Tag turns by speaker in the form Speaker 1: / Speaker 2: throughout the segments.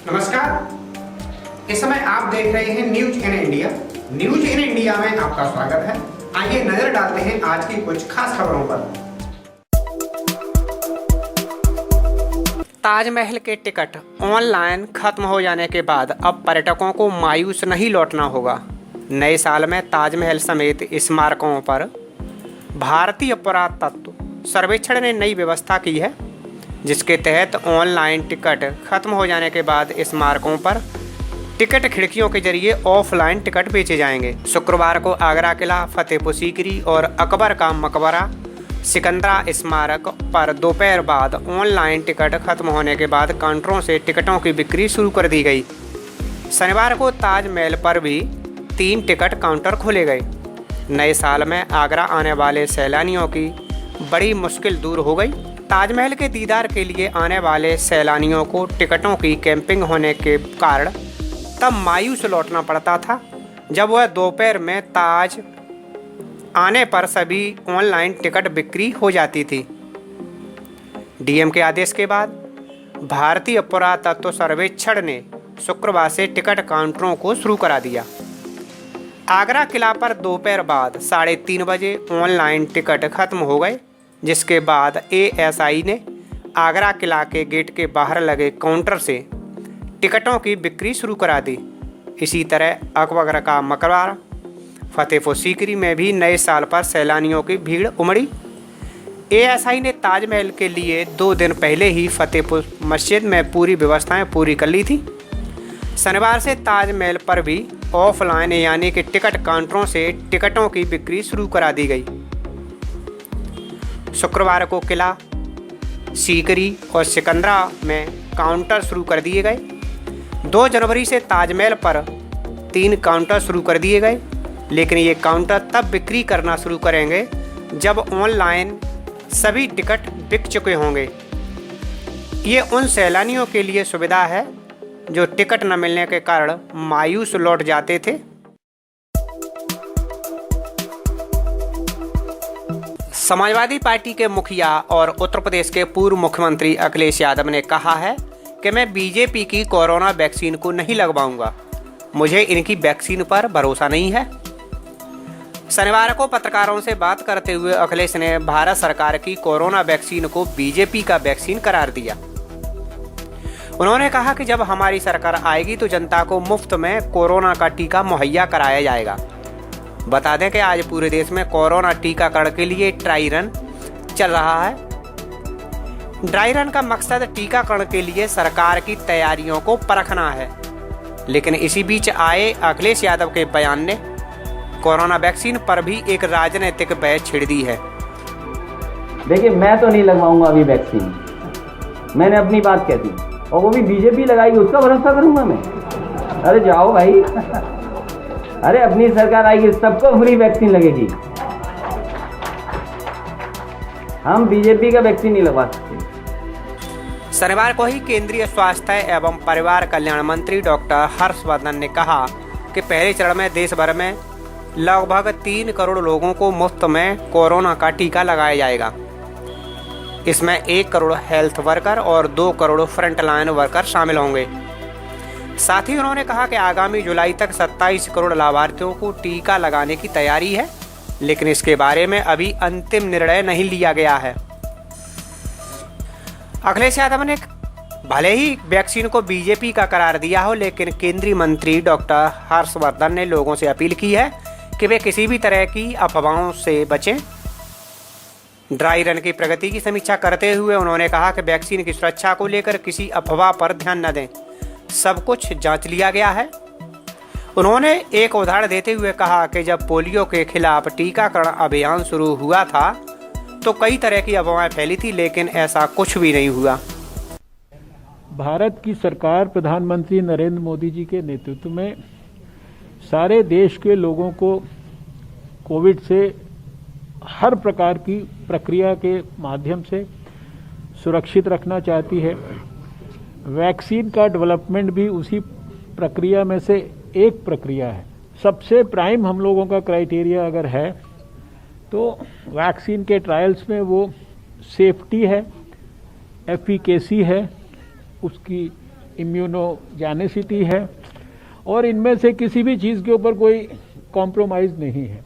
Speaker 1: नमस्कार। इस समय आप देख रहे हैं news in India. News in India में आपका स्वागत है। आइए नजर डालते हैं आज की कुछ खास खबरों पर। ताजमहल के टिकट ऑनलाइन खत्म हो जाने के बाद अब पर्यटकों को मायूस नहीं लौटना होगा। नए साल में ताजमहल समेत स्मारकों पर भारतीय पुरातत्व सर्वेक्षण ने नई व्यवस्था की है, जिसके तहत ऑनलाइन टिकट खत्म हो जाने के बाद स्मारकों पर टिकट खिड़कियों के जरिए ऑफलाइन टिकट बेचे जाएंगे। शुक्रवार को आगरा किला, फतेहपुर सीकरी और अकबर का मकबरा, सिकंदरा स्मारक पर दोपहर बाद ऑनलाइन टिकट खत्म होने के बाद काउंटरों से टिकटों की बिक्री शुरू कर दी गई। शनिवार को ताजमहल पर भी 3 टिकट काउंटर खोले गए। नए साल में आगरा आने वाले सैलानियों की बड़ी मुश्किल दूर हो गई। ताजमहल के दीदार के लिए आने वाले सैलानियों को टिकटों की कैंपिंग होने के कारण तब मायूस लौटना पड़ता था, जब वह दोपहर में ताज आने पर सभी ऑनलाइन टिकट बिक्री हो जाती थी। डीएम के आदेश के बाद भारतीय पुरातत्व सर्वेक्षण ने शुक्रवार से टिकट काउंटरों को शुरू करा दिया। आगरा किला पर दोपहर बाद 3:30 बजे ऑनलाइन टिकट खत्म हो गए, जिसके बाद एएसआई ने आगरा किला के गेट के बाहर लगे काउंटर से टिकटों की बिक्री शुरू करा दी। इसी तरह अकबर का मकबरा, फतेहपुर सीकरी में भी नए साल पर सैलानियों की भीड़ उमड़ी। एएसआई ने ताजमहल के लिए 2 दिन पहले ही फतेहपुर मस्जिद में पूरी व्यवस्थाएं पूरी कर ली थी। शनिवार से ताजमहल पर भी ऑफलाइन यानी कि टिकट काउंटरों से टिकटों की बिक्री शुरू करा दी गई। शुक्रवार को किला, सीकरी और सिकंदरा में काउंटर शुरू कर दिए गए। 2 जनवरी से ताजमहल पर 3 काउंटर शुरू कर दिए गए, लेकिन ये काउंटर तब बिक्री करना शुरू करेंगे जब ऑनलाइन सभी टिकट बिक चुके होंगे। ये उन सैलानियों के लिए सुविधा है जो टिकट न मिलने के कारण मायूस लौट जाते थे। समाजवादी पार्टी के मुखिया और उत्तर प्रदेश के पूर्व मुख्यमंत्री अखिलेश यादव ने कहा है कि मैं बीजेपी की कोरोना वैक्सीन को नहीं लगवाऊंगा। मुझे इनकी वैक्सीन पर भरोसा नहीं है। शनिवार को पत्रकारों से बात करते हुए अखिलेश ने भारत सरकार की कोरोना वैक्सीन को बीजेपी का वैक्सीन करार दिया। उन्होंने कहा कि जब हमारी सरकार आएगी तो जनता को मुफ्त में कोरोना का टीका मुहैया कराया जाएगा। बता दें कि आज पूरे देश में कोरोना टीकाकरण के लिए ड्राई रन चल रहा है। ड्राई रन का मकसद टीकाकरण के लिए सरकार की तैयारियों को परखना है, लेकिन इसी बीच आए अखिलेश यादव के बयान ने कोरोना वैक्सीन पर भी एक राजनीतिक बहस छिड़ दी है।
Speaker 2: देखिए, मैं तो नहीं लगवाऊंगा अभी वैक्सीन। मैंने अपनी बात कह दी, और वो भी बीजेपी लगाएगी उसका भरोसा करूंगा मैं? अरे जाओ भाई। अरे अपनी सरकार आएगी, सबको फ्री वैक्सीन लगेगी। हम बीजेपी का वैक्सीन नहीं लगवा सकते।
Speaker 1: शनिवार को ही केंद्रीय स्वास्थ्य एवं परिवार कल्याण मंत्री डॉक्टर हर्षवर्धन ने कहा कि पहले चरण में देश भर में लगभग 3 करोड़ लोगों को मुफ्त में कोरोना का टीका लगाया जाएगा। इसमें 1 करोड़ हेल्थ वर्कर और 2 करोड़ फ्रंटलाइन वर्कर शामिल होंगे। साथ ही उन्होंने कहा कि आगामी जुलाई तक 27 करोड़ लाभार्थियों को टीका लगाने की तैयारी है, लेकिन इसके बारे में अभी अंतिम निर्णय नहीं लिया गया है। अखिलेश यादव ने भले ही वैक्सीन को बीजेपी का करार दिया हो, लेकिन केंद्रीय मंत्री डॉक्टर हर्षवर्धन ने लोगों से अपील की है कि वे किसी भी तरह की अफवाहों से बचें। ड्राई रन की प्रगति की समीक्षा करते हुए उन्होंने कहा कि वैक्सीन की सुरक्षा को लेकर किसी अफवाह पर ध्यान न दें, सब कुछ जांच लिया गया है। उन्होंने एक उदाहरण देते हुए कहा कि जब पोलियो के खिलाफ टीकाकरण अभियान शुरू हुआ था तो कई तरह की अफवाहें फैली थी, लेकिन ऐसा कुछ भी नहीं हुआ।
Speaker 3: भारत की सरकार प्रधानमंत्री नरेंद्र मोदी जी के नेतृत्व में सारे देश के लोगों को कोविड से हर प्रकार की प्रक्रिया के माध्यम से सुरक्षित रखना चाहती है। वैक्सीन का डेवलपमेंट भी उसी प्रक्रिया में से एक प्रक्रिया है। सबसे प्राइम हम लोगों का क्राइटेरिया अगर है तो वैक्सीन के ट्रायल्स में वो सेफ्टी है, एफिकेसी है, उसकी इम्यूनोजेनिसिटी है और इनमें से किसी भी चीज़ के ऊपर कोई कॉम्प्रोमाइज़ नहीं है।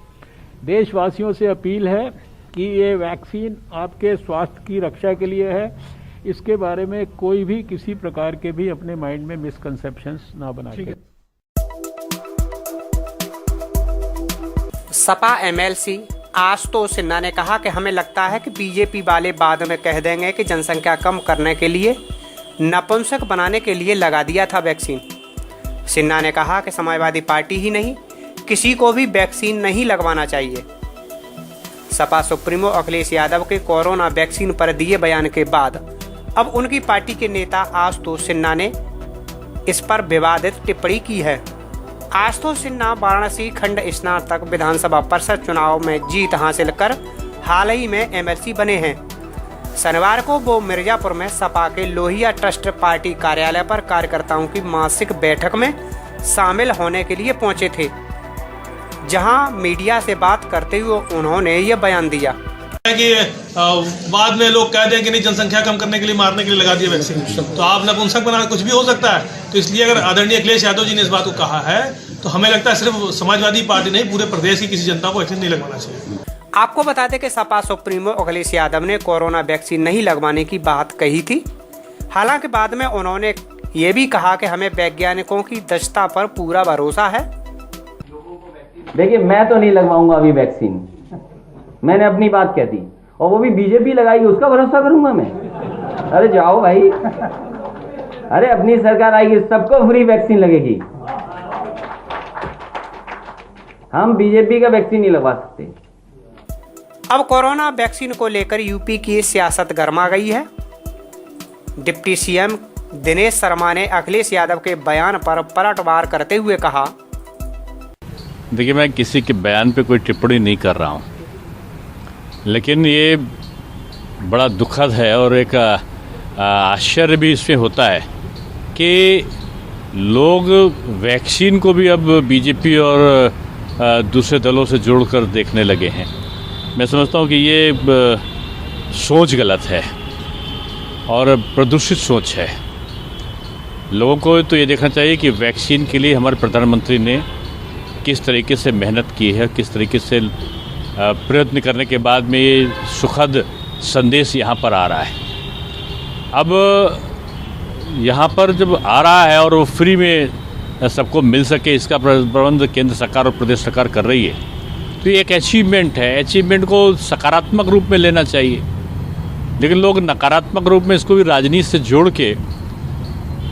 Speaker 3: देशवासियों से अपील है कि ये वैक्सीन आपके स्वास्थ्य की रक्षा के लिए है, इसके बारे में कोई भी किसी प्रकार के भी अपने माइंड में मिसकंसेप्शंस ना बना के।
Speaker 1: सपा एमएलसी आशुतोष सिन्हा ने कहा कि हमें लगता है कि बीजेपी वाले बाद में कह देंगे कि जनसंख्या कम करने के लिए, नपुंसक बनाने के लिए लगा दिया था वैक्सीन। सिन्हा ने कहा कि समाजवादी पार्टी ही नहीं, किसी को भी वैक्सीन नहीं लगवाना चाहिए। सपा सुप्रीमो अखिलेश यादव के कोरोना वैक्सीन पर दिए बयान के बाद अब उनकी पार्टी के नेता आशुतोष सिन्हा ने इस पर विवादित टिप्पणी की है। आशुतोष सिन्हा वाराणसी खंड स्नातक विधानसभा परिषद चुनाव में जीत हासिल कर हाल ही में एमएलसी बने हैं। शनिवार को वो मिर्जापुर में सपा के लोहिया ट्रस्ट पार्टी कार्यालय पर कार्यकर्ताओं की मासिक बैठक में शामिल होने के लिए पहुंचे थे, जहां मीडिया से बात करते हुए उन्होंने ये बयान दिया
Speaker 4: कि बाद में लोग कह दें कि नहीं जनसंख्या कम करने के लिए, मारने के लिए लगा दिए वैक्सीन, तो आप नपुंसक बना, कुछ भी हो सकता है। तो इसलिए अगर आदरणीय अखिलेश यादव जी ने इस बात को कहा है तो हमें लगता है सिर्फ समाजवादी पार्टी नहीं, पूरे प्रदेश की किसी जनता को वैक्सीन नहीं लगवाना चाहिए।
Speaker 1: आपको बता दें कि सपा सुप्रीमो अखिलेश यादव ने कोरोना वैक्सीन नहीं लगवाने की बात कही थी। हालांकि बाद में उन्होंने ये भी कहा कि हमें वैज्ञानिकों की दक्षता पर पूरा भरोसा है।
Speaker 2: देखिए, मैं तो नहीं लगवाऊंगा अभी वैक्सीन, मैंने अपनी बात कह दी, और वो भी बीजेपी लगाएगी उसका भरोसा करूंगा मैं? अरे जाओ भाई, अरे अपनी सरकार आएगी, सबको फ्री वैक्सीन लगेगी। हम बीजेपी का वैक्सीन नहीं लगवा सकते।
Speaker 1: अब कोरोना वैक्सीन को लेकर यूपी की सियासत गर्मा गई है। डिप्टी सीएम दिनेश शर्मा ने अखिलेश यादव के बयान पर पलटवार करते हुए कहा,
Speaker 5: देखिए, मैं किसी के बयान पे कोई टिप्पणी नहीं कर रहा हूँ, लेकिन ये बड़ा दुखद है और एक आश्चर्य भी इसमें होता है कि लोग वैक्सीन को भी अब बीजेपी और दूसरे दलों से जोड़कर देखने लगे हैं। मैं समझता हूँ कि ये सोच गलत है और प्रदूषित सोच है। लोगों को तो ये देखना चाहिए कि वैक्सीन के लिए हमारे प्रधानमंत्री ने किस तरीके से मेहनत की है, किस तरीके से प्रयत्न करने के बाद में ये सुखद संदेश यहाँ पर आ रहा है। अब यहाँ पर जब आ रहा है और वो फ्री में सबको मिल सके, इसका प्रबंध केंद्र सरकार और प्रदेश सरकार कर रही है, तो ये एक अचीवमेंट है। अचीवमेंट को सकारात्मक रूप में लेना चाहिए, लेकिन लोग नकारात्मक रूप में इसको भी राजनीति से जोड़ के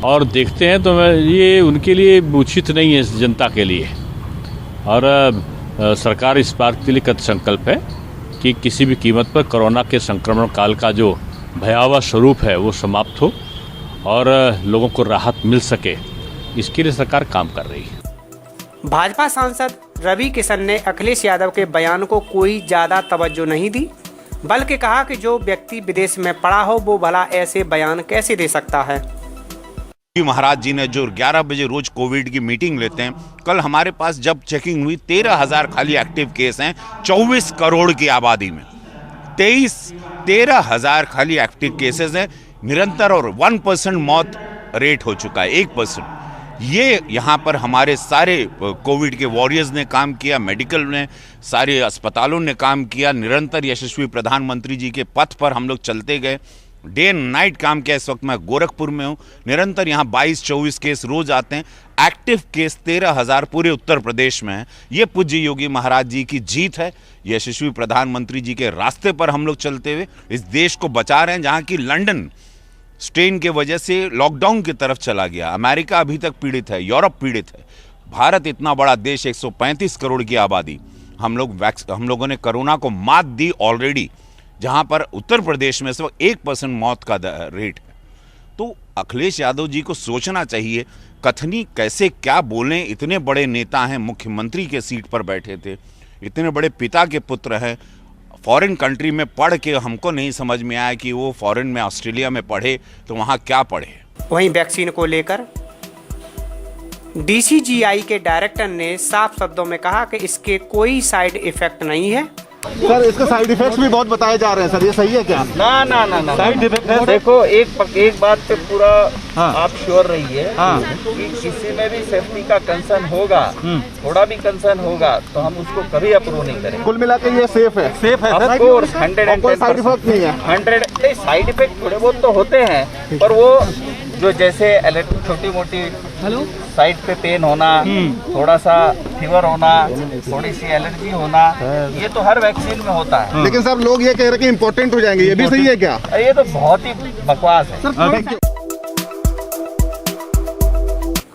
Speaker 5: और देखते हैं, तो ये उनके लिए उचित नहीं है इस जनता के लिए। और सरकार इस बात के लिए कृत संकल्प है कि किसी भी कीमत पर कोरोना के संक्रमण काल का जो भयावह स्वरूप है वो समाप्त हो और लोगों को राहत मिल सके, इसके लिए सरकार काम कर रही है।
Speaker 1: भाजपा सांसद रवि किशन ने अखिलेश यादव के बयान को कोई ज्यादा तवज्जो नहीं दी, बल्कि कहा कि जो व्यक्ति विदेश में पड़ा हो वो भला ऐसे बयान कैसे दे सकता है।
Speaker 6: महाराज जी ने जो 11 बजे रोज कोविड की मीटिंग लेते हैं, कल हमारे पास जब चेकिंग हुई 13,000 खाली एक्टिव केस हैं 24 करोड़ की आबादी में। 13,000 खाली एक्टिव केसेस हैं निरंतर, और 1% मौत रेट हो चुका है, 1%। ये यहाँ पर हमारे सारे कोविड के वॉरियर्स ने काम किया, मेडिकल ने, सारे अस्पतालों ने काम किया, निरंतर यशस्वी प्रधानमंत्री जी के पथ पर हम लोग चलते गए, डे एंड नाइट काम किया। इस वक्त मैं गोरखपुर में हूँ, निरंतर यहाँ 22-24 केस रोज आते हैं। एक्टिव केस 13,000 पूरे उत्तर प्रदेश में है। ये पूज्य योगी महाराज जी की जीत है, यशस्वी प्रधानमंत्री जी के रास्ते पर हम लोग चलते हुए इस देश को बचा रहे हैं। जहाँ की लंदन स्ट्रेन के वजह से लॉकडाउन की तरफ चला गया, अमेरिका अभी तक पीड़ित है, यूरोप पीड़ित है, भारत इतना बड़ा देश, 135 करोड़ की आबादी, हम लोगों ने कोरोना को मात दी ऑलरेडी। जहां पर उत्तर प्रदेश में सिर्फ 1% मौत का रेट है। तो अखिलेश यादव जी को सोचना चाहिए, कथनी कैसे क्या बोलें। इतने बड़े नेता हैं, मुख्यमंत्री के सीट पर बैठे थे, इतने बड़े पिता के पुत्र हैं, फॉरेन कंट्री में पढ़ के हमको नहीं समझ में आया कि वो फॉरेन में ऑस्ट्रेलिया में पढ़े तो वहाँ क्या पढ़े।
Speaker 1: वहीं वैक्सीन को लेकर DCGI के डायरेक्टर ने साफ शब्दों में कहा कि इसके कोई साइड इफेक्ट नहीं है
Speaker 7: सर इसके साइड इफेक्ट्स भी बहुत बताए जा रहे हैं सर, ये सही है क्या?
Speaker 2: ना ना ना ना
Speaker 7: साइड इफेक्ट है।
Speaker 2: देखो एक बात पे पूरा
Speaker 7: हाँ।
Speaker 2: आप श्योर रहिए
Speaker 7: हाँ।
Speaker 2: कि किसी में भी सेफ्टी का कंसर्न होगा, थोड़ा भी कंसर्न होगा तो हम उसको कभी अप्रूव नहीं करेंगे।
Speaker 7: कुल मिला के ये सेफ है
Speaker 2: ऑफ कोर्स 110
Speaker 7: कोई साइड इफेक्ट नहीं है।
Speaker 2: 100 साइड इफेक्ट थोड़े बहुत तो होते हैं, पर वो जो जैसे छोटी मोटी साइड पे पेन होना, थोड़ा सा फीवर होना, थोड़ी सी एलर्जी होना, ये तो हर वैक्सीन में होता है।
Speaker 7: लेकिन सर लोग ये कह रहे हैं कि इम्पोर्टेंट हो जाएंगे, ये भी सही है क्या?
Speaker 2: अरे ये तो बहुत ही बकवास है।
Speaker 7: Thank you.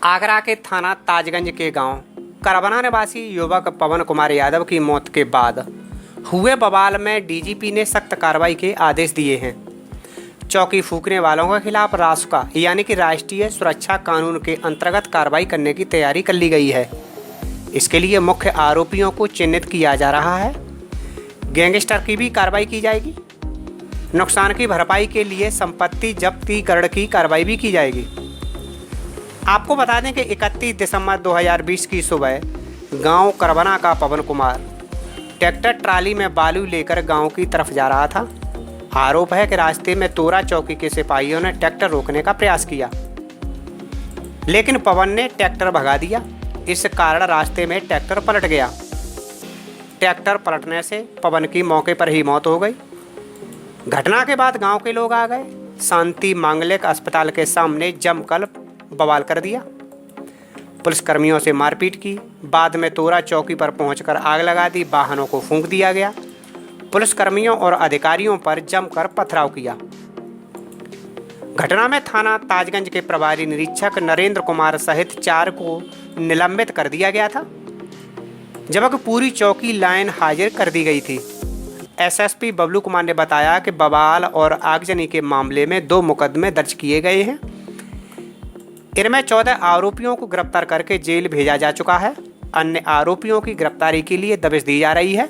Speaker 1: आगरा के थाना ताजगंज के गांव करबना निवासी युवक पवन कुमार यादव की मौत के बाद हुए बवाल में डीजीपी ने सख्त कार्रवाई के आदेश दिए हैं। चौकी फूकने वालों के खिलाफ रासुका यानी कि राष्ट्रीय सुरक्षा कानून के अंतर्गत कार्रवाई करने की तैयारी कर ली गई है। इसके लिए मुख्य आरोपियों को चिन्हित किया जा रहा है। गैंगस्टर की भी कार्रवाई की जाएगी। नुकसान की भरपाई के लिए संपत्ति जब्तीकरण की कार्रवाई भी की जाएगी। आपको बता दें कि 31 दिसंबर 2020 की सुबह गांव करबना का पवन कुमार ट्रैक्टर ट्राली में बालू लेकर गांव की तरफ जा रहा था। आरोप है कि रास्ते में तोरा चौकी के सिपाहियों ने ट्रैक्टर रोकने का प्रयास किया, लेकिन पवन ने ट्रैक्टर भगा दिया। इस कारण रास्ते में ट्रैक्टर पलट गया। ट्रैक्टर पलटने से पवन की मौके पर ही मौत हो गई। घटना के बाद गांव के लोग आ गए। शांति मांगलिक अस्पताल के सामने जमकर बवाल कर दिया। पुलिसकर्मियों से मारपीट की। बाद में तोरा चौकी पर पहुंचकर आग लगा दी। वाहनों को फूंक दिया गया। पुलिसकर्मियों और अधिकारियों पर जमकर पथराव किया। घटना में थाना ताजगंज के प्रभारी निरीक्षक नरेंद्र कुमार सहित 4 को निलंबित कर दिया गया था, जबकि पूरी चौकी लाइन हाजिर कर दी गई थी। एसएसपी बबलू कुमार ने बताया कि बवाल और आगजनी के मामले में 2 मुकदमे दर्ज किए गए हैं। इनमें 14 आरोपियों को गिरफ्तार करके जेल भेजा जा चुका है। अन्य आरोपियों की गिरफ्तारी के लिए दबिश दी जा रही है।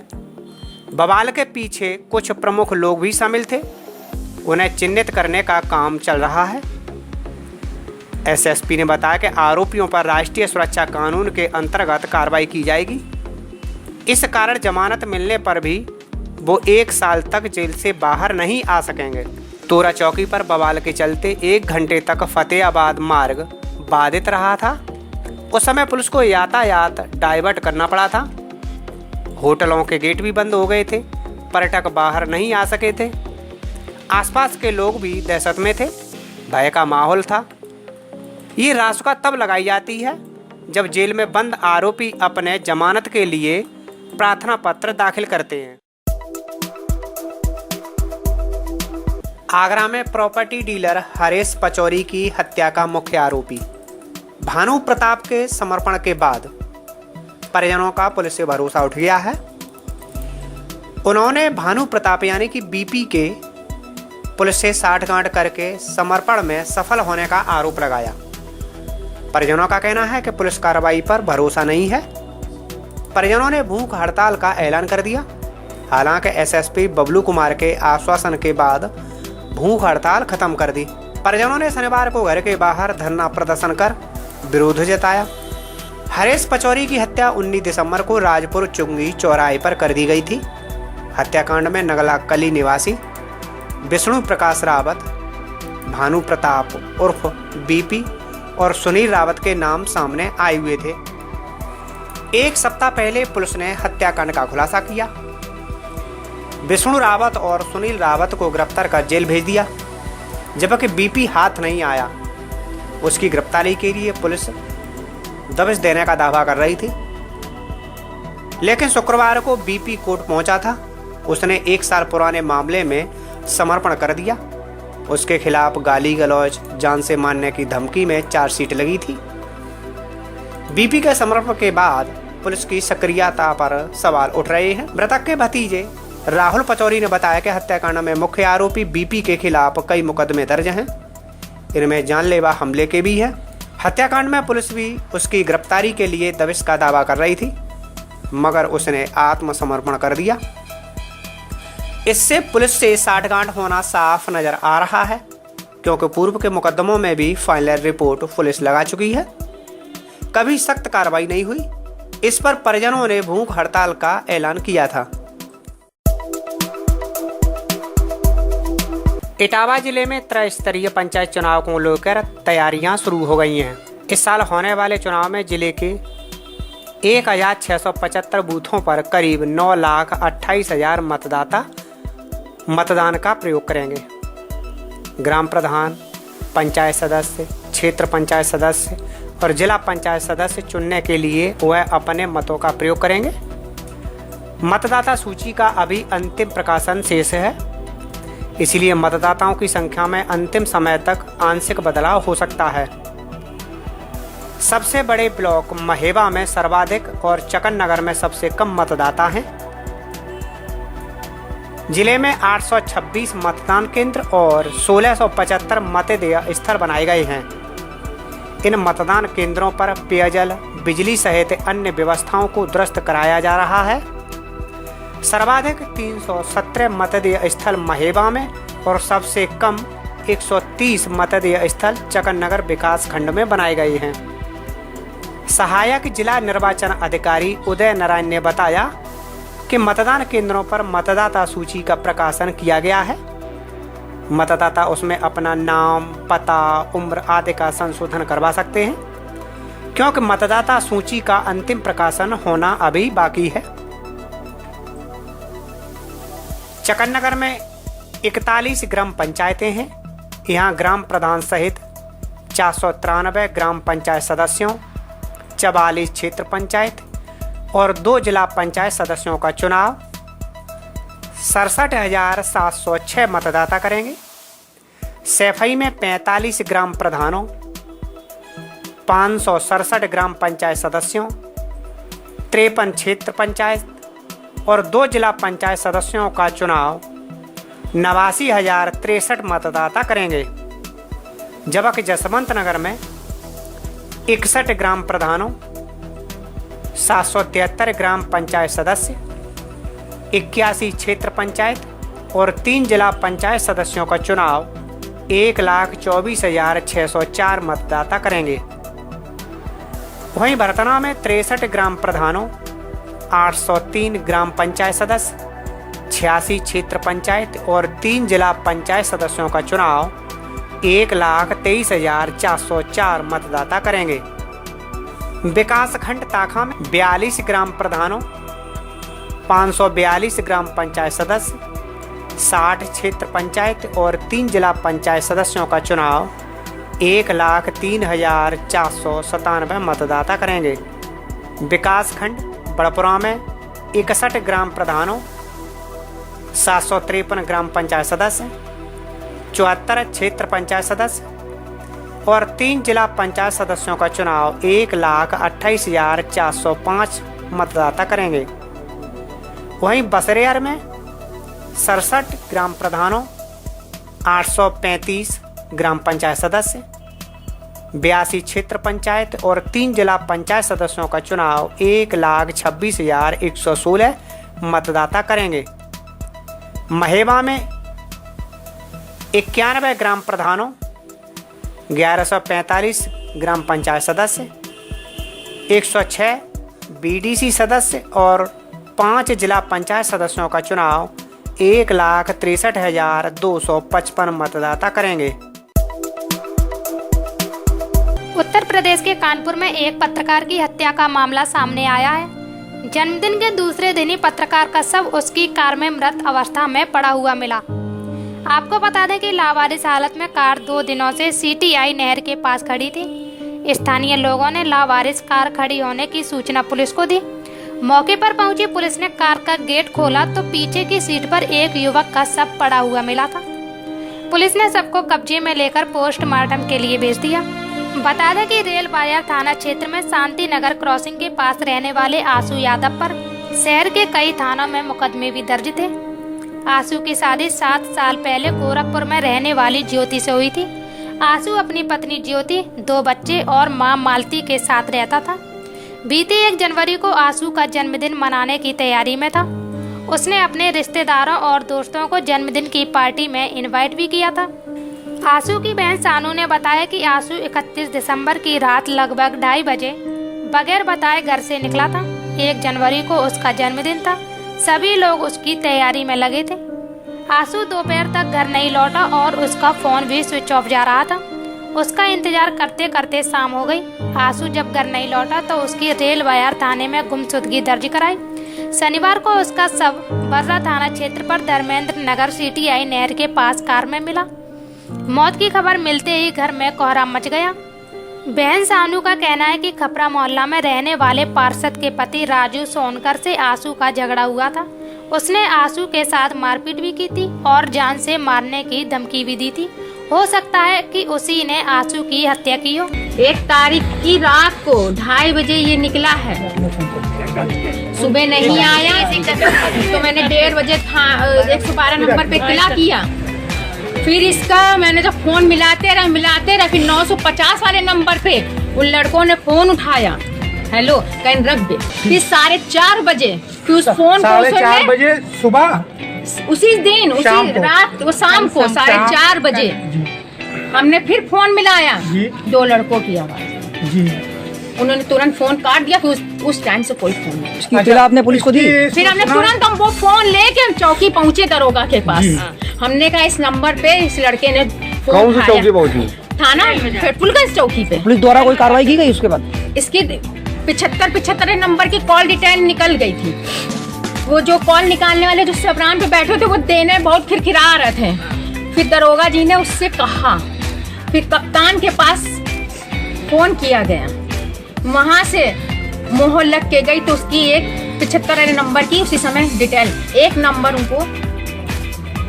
Speaker 1: बवाल के पीछे कुछ प्रमुख लोग भी शामिल थे, उन्हें चिन्हित करने का काम चल रहा है। एसएसपी ने बताया कि आरोपियों पर राष्ट्रीय सुरक्षा कानून के अंतर्गत कार्रवाई की जाएगी। इस कारण जमानत मिलने पर भी वो 1 साल तक जेल से बाहर नहीं आ सकेंगे। तोरा चौकी पर बवाल के चलते 1 घंटे तक फतेहाबाद मार्ग बाधित रहा था। उस समय पुलिस को यातायात डाइवर्ट करना पड़ा था। होटलों के गेट भी बंद हो गए थे। पर्यटक बाहर नहीं आ सके थे। आसपास के लोग भी दहशत में थे। भय का माहौल था। ये रासुका तब लगाई जाती है जब जेल में बंद आरोपी अपने जमानत के लिए प्रार्थना पत्र दाखिल करते हैं। आगरा में प्रॉपर्टी डीलर हरेश पचौरी की हत्या का मुख्य आरोपी भानु प्रताप के समर्पण के बाद परिजनों का पुलिस से भरोसा उठ गया है। उन्होंने भानु प्रताप यानी कि बीपी के पुलिस से साठगांठ करके समर्पण में सफल होने का आरोप लगाया। परिजनों का कहना है कि पुलिस कार्रवाई पर भरोसा नहीं है। परिजनों ने भूख हड़ताल का ऐलान कर दिया। हालांकि एसएसपी बबलू कुमार के आश्वासन के बाद भूख हड़ताल खत्म कर दी। परिजनों ने शनिवार को घर के बाहर धरना प्रदर्शन कर विरोध जताया। हरेश पचौरी की हत्या 19 दिसंबर को राजपुर चुंगी चौराहे पर कर दी गई थी। हत्याकांड में नगला कली निवासी विष्णु प्रकाश रावत, भानु प्रताप उर्फ बीपी और सुनील रावत के नाम सामने आए हुए थे। 1 सप्ताह पहले पुलिस ने हत्याकांड का खुलासा किया। विष्णु रावत और सुनील रावत को गिरफ्तार कर जेल भेज दिया, जबकि बीपी हाथ नहीं आया। उसकी गिरफ्तारी के लिए पुलिस दबिश देने का दावा कर रही थी, लेकिन शुक्रवार को बीपी कोर्ट पहुंचा था। उसने 1 साल पुराने मामले में समर्पण कर दिया। उसके खिलाफ गाली गलौज, जान से मारने की धमकी में चार्जशीट लगी थी। बीपी के समर्पण के बाद पुलिस की सक्रियता पर सवाल उठ रहे हैं। मृतक के भतीजे राहुल पचौरी ने बताया कि हत्याकांड में मुख्य आरोपी बीपी के खिलाफ कई मुकदमे दर्ज हैं। इनमें जानलेवा हमले के भी हैं। हत्याकांड में पुलिस भी उसकी गिरफ्तारी के लिए दबिश का दावा कर रही थी, मगर उसने आत्मसमर्पण कर दिया। इससे पुलिस से साठगांठ होना साफ नजर आ रहा है, क्योंकि पूर्व के मुकदमों में भी फाइनल रिपोर्ट पुलिस लगा चुकी है। कभी सख्त कार्रवाई नहीं हुई। इस पर परिजनों ने भूख हड़ताल का ऐलान किया था। इटावा जिले में त्रिस्तरीय पंचायत चुनाव को लेकर तैयारियां शुरू हो गई हैं। इस साल होने वाले चुनाव में जिले के 1675 बूथों पर करीब 9,28,000 मतदाता मतदान का प्रयोग करेंगे। ग्राम प्रधान, पंचायत सदस्य, क्षेत्र पंचायत सदस्य और जिला पंचायत सदस्य चुनने के लिए वह अपने मतों का प्रयोग करेंगे। मतदाता सूची का अभी अंतिम प्रकाशन शेष है, इसलिए मतदाताओं की संख्या में अंतिम समय तक आंशिक बदलाव हो सकता है। सबसे बड़े ब्लॉक महेबा में सर्वाधिक और चकन नगर में सबसे कम मतदाता हैं। जिले में 826 मतदान केंद्र और 1675 मतदेय स्थल बनाए गए हैं। इन मतदान केंद्रों पर पेयजल, बिजली सहित अन्य व्यवस्थाओं को दुरुस्त कराया जा रहा है। सर्वाधिक 317 मतदेय स्थल महेबा में और सबसे कम 130 मतदेय स्थल चकन नगर विकास खंड में बनाए गए हैं। सहायक जिला निर्वाचन अधिकारी उदय नारायण ने बताया कि मतदान केंद्रों पर मतदाता सूची का प्रकाशन किया गया है। मतदाता उसमें अपना नाम, पता, उम्र आदि का संशोधन करवा सकते हैं, क्योंकि मतदाता सूची का अंतिम प्रकाशन होना अभी बाकी है। चकन नगर में 41 ग्राम पंचायतें हैं। यहाँ ग्राम प्रधान सहित 493 ग्राम पंचायत सदस्यों, 44 क्षेत्र पंचायत और 2 जिला पंचायत सदस्यों का चुनाव 67,706 मतदाता करेंगे। सैफई में 45 ग्राम प्रधानों, 567 ग्राम पंचायत सदस्यों, 53 क्षेत्र पंचायत और 2 जिला पंचायत सदस्यों का चुनाव 89,063 मतदाता करेंगे। जबकि जसवंत नगर में 61 ग्राम प्रधानों, 773 ग्राम पंचायत सदस्य, 81 क्षेत्र पंचायत और 3 जिला पंचायत सदस्यों का चुनाव 1,24,604 मतदाता करेंगे। वहीं बरतना में 63 ग्राम प्रधानों, 803 ग्राम पंचायत सदस्य, 86 क्षेत्र पंचायत और 3 जिला पंचायत सदस्यों का चुनाव 1,23,404 मतदाता करेंगे। विकास खंड ताखा में 42 ग्राम प्रधानों, 542 ग्राम पंचायत सदस्य, 60 क्षेत्र पंचायत और 3 जिला पंचायत सदस्यों का चुनाव 1,03,497 मतदाता करेंगे। विकास खंड बड़पुरा में 61 ग्राम प्रधानों, 753 ग्राम पंचायत सदस्य, 74 क्षेत्र पंचायत सदस्य और 3 जिला पंचायत सदस्यों का चुनाव 1,28,405 मतदाता करेंगे। वहीं बसरेयर में 67 ग्राम प्रधानों, 835 ग्राम पंचायत सदस्य, 82 क्षेत्र पंचायत और 3 जिला पंचायत सदस्यों का चुनाव 1,26,116 मतदाता करेंगे। महेबा में 91 ग्राम प्रधानों, 1145 ग्राम पंचायत सदस्य, 106 बीडीसी सदस्य और 5 जिला पंचायत सदस्यों का चुनाव 1,63,255 मतदाता करेंगे।
Speaker 8: उत्तर प्रदेश के कानपुर में एक पत्रकार की हत्या का मामला सामने आया है। जन्मदिन के दूसरे दिन ही पत्रकार का शव उसकी कार में मृत अवस्था में पड़ा हुआ मिला। आपको बता दें कि लावारिस हालत में कार 2 दिनों से सीटीआई नहर के पास खड़ी थी। स्थानीय लोगों ने लावारिस कार खड़ी होने की सूचना पुलिस को दी। मौके पर पहुंची पुलिस ने कार का गेट खोला तो पीछे की सीट पर एक युवक का शव पड़ा हुआ मिला था। पुलिस ने शव को कब्जे में लेकर पोस्टमार्टम के लिए भेज दिया। बता दें कि रेल बाजार थाना क्षेत्र में शांति नगर क्रॉसिंग के पास रहने वाले आशु यादव पर शहर के कई थानों में मुकदमे भी दर्ज थे। आशु की शादी 7 साल पहले गोरखपुर में रहने वाली ज्योति से हुई थी। आशु अपनी पत्नी ज्योति, 2 बच्चे और मां मालती के साथ रहता था। बीती 1 जनवरी को आशु का जन्मदिन मनाने की तैयारी में था। उसने अपने रिश्तेदारों और दोस्तों को जन्मदिन की पार्टी में इनवाइट भी किया था। आशु की बहन सानू ने बताया कि आशु 31 दिसंबर की रात लगभग 2:30 बजे बगैर बताए घर से निकला था। 1 जनवरी को उसका जन्मदिन था। सभी लोग उसकी तैयारी में लगे थे। आंसू दोपहर तक घर नहीं लौटा और उसका फोन भी स्विच ऑफ जा रहा था। उसका इंतजार करते करते शाम हो गई। आंसू जब घर नहीं लौटा तो उसकी रेल वायर थाने में गुमशुदगी दर्ज कराई। शनिवार को उसका शव बर्रा थाना क्षेत्र पर धर्मेंद्र नगर CTI नहर के पास कार में मिला। मौत की खबर मिलते ही घर में कोहराम मच गया। बहन सानू का कहना है कि खपरा मोहल्ला में रहने वाले पार्षद के पति राजू सोनकर से आंसू का झगड़ा हुआ था। उसने आंसू के साथ मारपीट भी की थी और जान से मारने की धमकी भी दी थी। हो सकता है कि उसी ने आंसू की हत्या की हो।
Speaker 9: 1 तारीख की रात को 2:30 बजे ये निकला है, सुबह नहीं आया तो मैंने 1:30 बजे 112 नंबर पे इत्तला किया। फिर इसका मैंने जब फोन मिलाते रहे फिर 950 वाले नंबर पे उन लड़कों ने फोन उठाया, हेलो कहीं रख दे। फिर 4:30 बजे फिर उस फोन को 4:30 बजे सुबह उसी दिन उसी रात वो शाम को 4:30 बजे हमने फिर फोन मिलाया, 2 लड़कों की आवाज जी। उन्होंने तुरंत फोन काट दिया। फिर उस टाइम से कोई फोन नहीं।
Speaker 10: इसकी इत्तला आपने पुलिस को दी?
Speaker 9: फिर हमने तुरंत हम वो फोन लेके हम चौकी पहुँचे दरोगा के पास। हमने कहा इस नंबर पे इस लड़के ने
Speaker 7: कौन सी चौकी पहुंची?
Speaker 9: थाना फुलगंज चौकी पे।
Speaker 10: पुलिस द्वारा कोई कार्रवाई की गई उसके बाद?
Speaker 9: इसकी 75 नंबर की कॉल डिटेल निकल गई थी। वो जो कॉल निकालने वाले जो सबरान पे बैठे थे वो देने बहुत खिरखिरा रहे थे। फिर दरोगा जी ने उससे कहा, फिर कप्तान के पास फोन किया गया, वहां से मोहर लग के गई तो उसकी एक 75 नंबर की उसी समय डिटेल एक नंबर उनको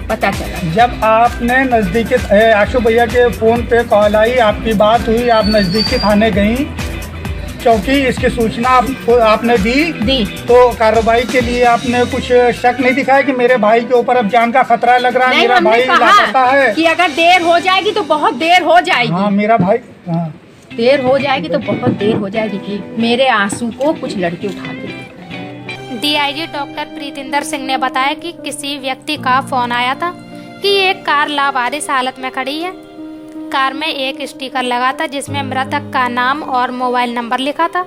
Speaker 9: पता चला।
Speaker 11: जब आपने नजदीकी आशु भैया के फोन पे कॉल आई, आपकी बात हुई, आप नजदीकी थाने गई, चौकी इसकी सूचना आपने दी तो कार्रवाई के लिए आपने कुछ शक नहीं दिखाया कि मेरे भाई के ऊपर अब जान का खतरा लग रहा है, मेरा भाई लापता है
Speaker 9: कि अगर देर हो जाएगी तो बहुत देर हो जाएगी।
Speaker 11: हाँ मेरा भाई
Speaker 9: देर हो जाएगी तो बहुत देर हो जाएगी कि मेरे आंसू को कुछ लड़के उठाते।
Speaker 8: DIG डॉक्टर प्रीतिंदर सिंह ने बताया कि किसी व्यक्ति का फोन आया था कि एक कार लावारिस हालत में खड़ी है। कार में एक स्टिकर लगा था जिसमें मृतक का नाम और मोबाइल नंबर लिखा था।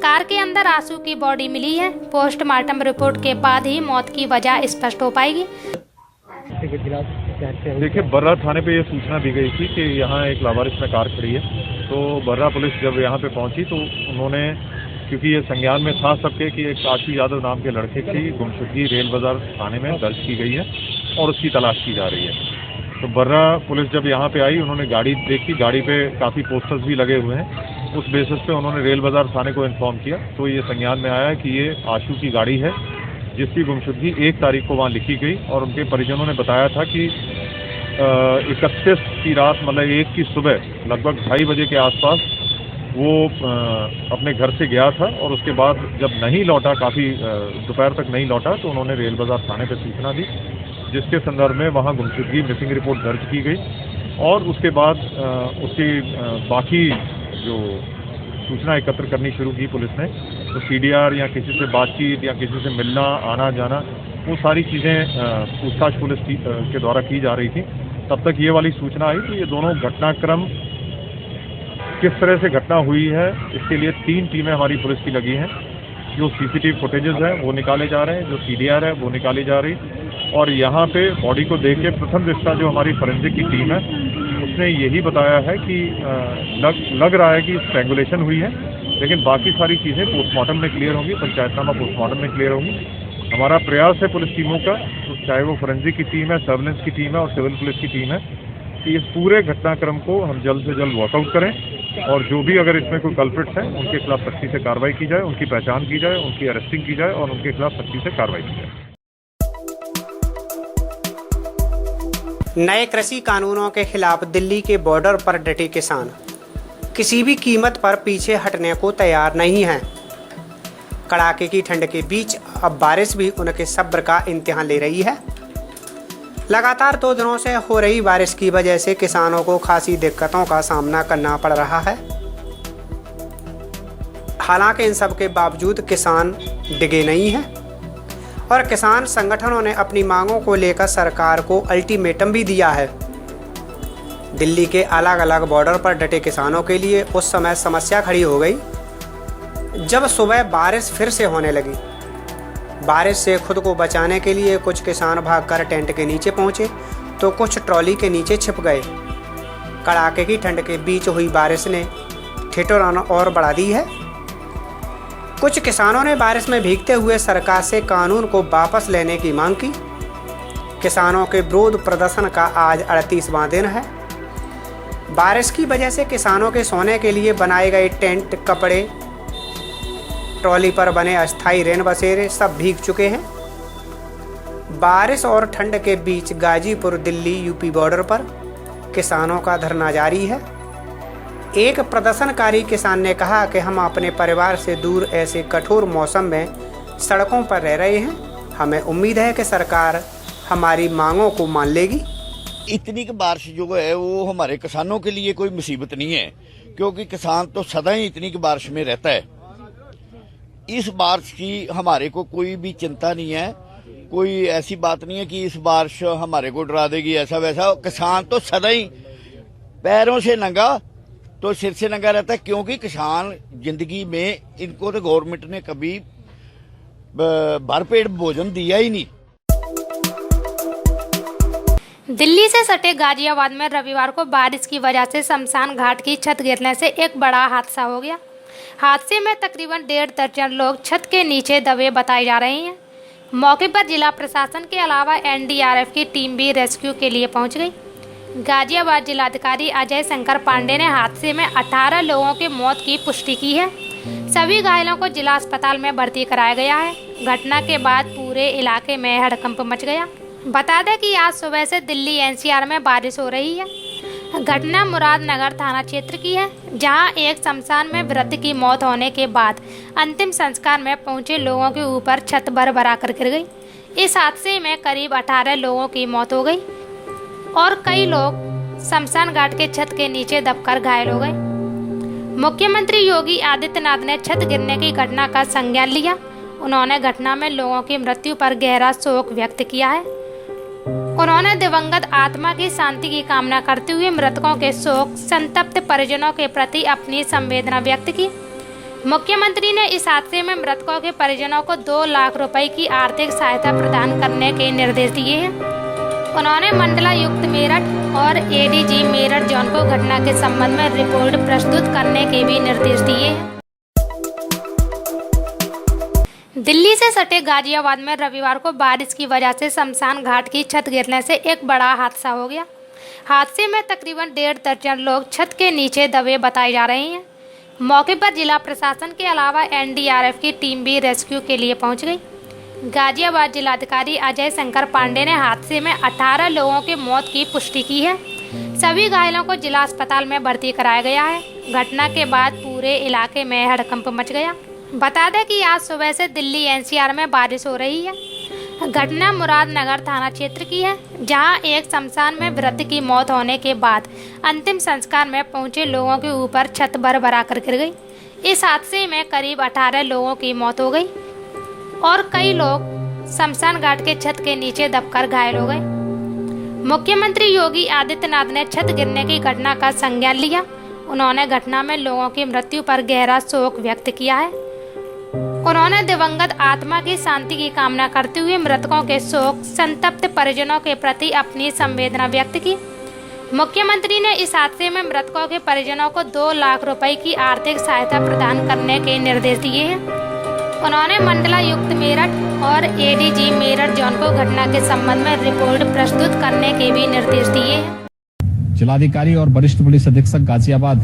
Speaker 8: कार के अंदर आंसू की बॉडी मिली है। पोस्टमार्टम रिपोर्ट के बाद ही मौत की वजह स्पष्ट हो पाएगी।
Speaker 12: देखिए, बर्रा थाने पे ये सूचना दी गई थी कि यहाँ एक लावारिस में कार खड़ी है। तो बर्रा पुलिस जब यहाँ पे पहुंची तो उन्होंने, क्योंकि ये संज्ञान में था सबके कि एक आशु यादव नाम के लड़के की गुमशुदगी रेल बाजार थाने में दर्ज की गई है और उसकी तलाश की जा रही है। तो बर्रा पुलिस जब यहाँ पे आई, उन्होंने गाड़ी देखी, गाड़ी पे काफ़ी पोस्टर्स भी लगे हुए हैं। उस बेसिस पे उन्होंने रेल बाजार थाने को इन्फॉर्म किया। तो ये संज्ञान में आया कि ये आशु की गाड़ी है जिसकी गुमशुदगी 1 तारीख को वहाँ लिखी गई और उनके परिजनों ने बताया था कि 31 की रात मतलब 1 की सुबह लगभग 2:30 बजे के आसपास वो अपने घर से गया था और उसके बाद जब नहीं लौटा, काफ़ी दोपहर तक नहीं लौटा, तो उन्होंने रेल बाजार थाने पर सूचना दी, जिसके संदर्भ में वहाँ गुमशुदगी मिसिंग रिपोर्ट दर्ज की गई और उसके बाद उसकी बाकी जो सूचना एकत्र करनी शुरू की पुलिस ने। तो CDR या किसी से बातचीत या किसी से मिलना, आना जाना, वो सारी चीज़ें पूछताछ पुलिस के द्वारा की जा रही थी। तब तक ये वाली सूचना आई। तो ये दोनों घटनाक्रम किस तरह से घटना हुई है, इसके लिए 3 टीमें हमारी पुलिस की लगी हैं। जो CCTV फुटेजेस हैं वो निकाले जा रहे हैं, जो CDR है वो निकाली जा रही, और यहाँ पे बॉडी को देख के प्रथम दृष्टा जो हमारी फॉरेंसिक की टीम है उसने यही बताया है कि लग रहा है कि स्ट्रैंगुलेशन हुई है, लेकिन बाकी सारी चीज़ें पोस्टमार्टम में क्लियर होंगी, पंचायतनामा पोस्टमार्टम में क्लियर होंगी। हमारा प्रयास है पुलिस टीमों का, तो चाहे वो फॉरेंसिक की टीम है, सर्वेलेंस की टीम है और सिविल पुलिस की टीम है, कि इस पूरे घटनाक्रम को हम जल्द से जल्द वर्कआउट करें और जो भी अगर इसमें कोई कल्प्रिट्स हैं उनके खिलाफ सख्ती से कार्रवाई की जाए, उनकी पहचान की जाए, उनकी अरेस्टिंग की जाए और उनके खिलाफ सख्ती से कार्रवाई की जाए।
Speaker 1: नए कृषि कानूनों के खिलाफ दिल्ली के बॉर्डर पर डटे किसान किसी भी कीमत पर पीछे हटने को तैयार नहीं हैं। कड़ाके की ठंड के बीच अब बारिश भी उनके सब्र का इम्तिहान ले रही है। लगातार 2 दिनों से हो रही बारिश की वजह से किसानों को खासी दिक्कतों का सामना करना पड़ रहा है। हालांकि इन सब के बावजूद किसान डिगे नहीं हैं और किसान संगठनों ने अपनी मांगों को लेकर सरकार को अल्टीमेटम भी दिया है। दिल्ली के अलग अलग बॉर्डर पर डटे किसानों के लिए उस समय समस्या खड़ी हो गई जब सुबह बारिश फिर से होने लगी, बारिश से खुद को बचाने के लिए कुछ किसान भागकर टेंट के नीचे पहुंचे तो कुछ ट्रॉली के नीचे छिप गए। कड़ाके की ठंड के बीच हुई बारिश ने ठिठुरन और बढ़ा दी है। कुछ किसानों ने बारिश में भीगते हुए सरकार से कानून को वापस लेने की मांग की। किसानों के विरोध प्रदर्शन का आज 38वां दिन है। बारिश की वजह से किसानों के सोने के लिए बनाए गए टेंट, कपड़े, ट्रॉली पर बने अस्थायी रेन बसेरे सब भीग चुके हैं। बारिश और ठंड के बीच गाजीपुर दिल्ली यूपी बॉर्डर पर किसानों का धरना जारी है। एक प्रदर्शनकारी किसान ने कहा कि हम अपने परिवार से दूर ऐसे कठोर मौसम में सड़कों पर रह रहे हैं। हमें उम्मीद है कि सरकार हमारी मांगों को मान लेगी।
Speaker 13: इतनी की बारिश जो है वो हमारे किसानों के लिए कोई मुसीबत नहीं है, क्योंकि किसान तो सदा ही इतनी की बारिश में रहता है। इस बारिश की हमारे को कोई भी चिंता नहीं है, कोई ऐसी बात नहीं है कि इस बारिश हमारे को डरा देगी ऐसा वैसा। किसान तो सदा ही पैरों से नंगा तो सिर से नंगा रहता है, क्योंकि किसान जिंदगी में इनको तो गवर्नमेंट ने कभी भरपेट भोजन दिया ही नहीं।
Speaker 8: दिल्ली से सटे गाजियाबाद में रविवार को बारिश की वजह से शमशान घाट की छत गिरने से एक बड़ा हादसा हो गया। हादसे में तकरीबन 1.5 दर्जन लोग छत के नीचे दबे बताए जा रहे हैं। मौके पर जिला प्रशासन के अलावा एनडीआरएफ की टीम भी रेस्क्यू के लिए पहुंच गई। गाजियाबाद जिलाधिकारी अजय शंकर पांडे ने हादसे में 18 लोगों की मौत की पुष्टि की है। सभी घायलों को जिला अस्पताल में भर्ती कराया गया है। घटना के बाद पूरे इलाके में हड़कंप मच गया। बता दें कि आज सुबह से दिल्ली एनसीआर में बारिश हो रही है। घटना मुरादनगर थाना क्षेत्र की है, जहां एक शमशान में वृद्ध की मौत होने के बाद अंतिम संस्कार में पहुंचे लोगों के ऊपर छत भर कर गिर गई। इस हादसे में करीब 18 लोगों की मौत हो गई और कई लोग शमशान घाट के छत के नीचे दबकर घायल हो गए। मुख्यमंत्री योगी आदित्यनाथ ने छत गिरने की घटना का संज्ञान लिया। उन्होंने घटना में लोगों की मृत्यु पर गहरा शोक व्यक्त किया है। उन्होंने दिवंगत आत्मा की शांति की कामना करते हुए मृतकों के शोक संतप्त परिजनों के प्रति अपनी संवेदना व्यक्त की। मुख्यमंत्री ने इस हादसे में मृतकों के परिजनों को 2 लाख रुपए की आर्थिक सहायता प्रदान करने के निर्देश दिए हैं। उन्होंने मंडलायुक्त मेरठ और एडीजी मेरठ जोन को घटना के संबंध में रिपोर्ट प्रस्तुत करने के भी निर्देश दिए हैं। दिल्ली से सटे गाजियाबाद में रविवार को बारिश की वजह से शमशान घाट की छत गिरने से एक बड़ा हादसा हो गया। हादसे में तकरीबन 1.5 दर्जन लोग छत के नीचे दबे बताए जा रहे हैं। मौके पर जिला प्रशासन के अलावा एनडीआरएफ की टीम भी रेस्क्यू के लिए पहुंच गई। गाजियाबाद जिलाधिकारी अजय शंकर पांडे ने हादसे में 18 लोगों की मौत की पुष्टि की है। सभी घायलों को जिला अस्पताल में भर्ती कराया गया है। घटना के बाद पूरे इलाके में हड़कंप मच गया। बता दें कि आज सुबह से दिल्ली एनसीआर में बारिश हो रही है। घटना मुरादनगर थाना क्षेत्र की है, जहां एक शमशान में वृद्ध की मौत होने के बाद अंतिम संस्कार में पहुंचे लोगों के ऊपर छत भर कर गिर गई। इस हादसे में करीब 18 लोगों की मौत हो गई और कई लोग शमशान घाट के छत के नीचे दबकर घायल हो गए। मुख्यमंत्री योगी आदित्यनाथ ने छत गिरने की घटना का संज्ञान लिया। उन्होंने घटना में लोगों की मृत्यु पर गहरा शोक व्यक्त किया है। उन्होंने दिवंगत आत्मा की शांति की कामना करते हुए मृतकों के शोक संतप्त परिजनों के प्रति अपनी संवेदना व्यक्त की। मुख्यमंत्री ने इस हादसे में मृतकों के परिजनों को 2 लाख रुपए की आर्थिक सहायता प्रदान करने के निर्देश दिए हैं। उन्होंने मंडलायुक्त मेरठ और एडीजी मेरठ जोन को घटना के संबंध में रिपोर्ट प्रस्तुत करने के भी निर्देश दिए हैं।
Speaker 14: जिलाधिकारी और वरिष्ठ पुलिस अधीक्षक गाजियाबाद